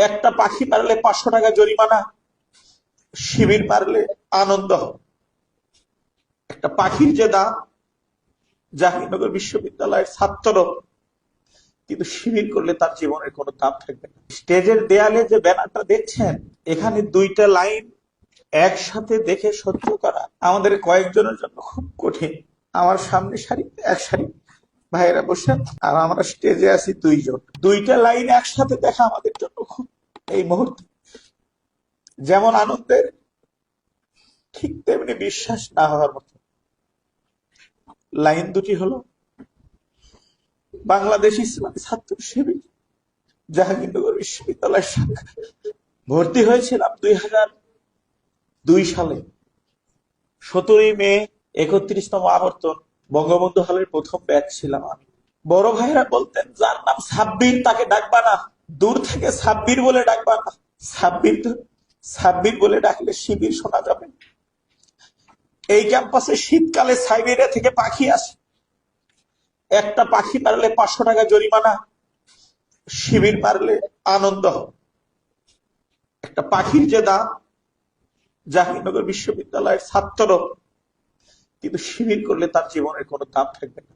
একটা পাখি মারলে 500 টাকা জরিমানা, শিবির মারলে আনন্দ। একটা পাখির যে দাম, জাহাঙ্গীরনগর বিশ্ববিদ্যালয়ের ছাত্র কিন্তু শিবির করলে তার জীবনের কোনো দাম থাকবে না। স্টেজের দেয়ালে যে ব্যানারটা দেখছেন, এখানে 2টা লাইন একসাথে দেখে সহ্য করা আমাদের কয়েকজনের জন্য খুব কঠিন। আমার সামনে সারি এক সারি ভাইয়েরা বসে, আর আমরা স্টেজে আছি 2 জন। 2টা লাইন একসাথে দেখা আমাদের জন্য খুব, এই মুহূর্তে যেমন আনন্দের, ঠিক তেমনি বিশ্বাস না হওয়ার মতো। লাইন দুটি হলো, বাংলাদেশ ইসলামী ছাত্র শিবির, জাহাঙ্গীরনগর বিশ্ববিদ্যালয়ের শাখা। ভর্তি হয়েছিলাম 2002 সালে। 17ই মে 31তম আবর্তন, বঙ্গবন্ধু হলের প্রথম ব্যাচ ছিলাম আমি। বড় ভাইরা বলতেন, যার নাম সাব্বির তাকে ডাকবা না, দূর থেকে সাব্বির বলে ডাকবা না। সাব্বির বলে ডাকলে শিবির শোনা যাবে। এই ক্যাম্পাসে শীতকালে সাইবেরিয়া থেকে পাখি আসে, একটা পাখি মারলে 500 টাকা জরিমানা, শিবির মারলে আনন্দ। একটা পাখির যে দাম, জাহাঙ্গীরনগর বিশ্ববিদ্যালয়ের ছাত্র কিন্তু শিবির করলে তার জীবনের কোনো দাম থাকবে না।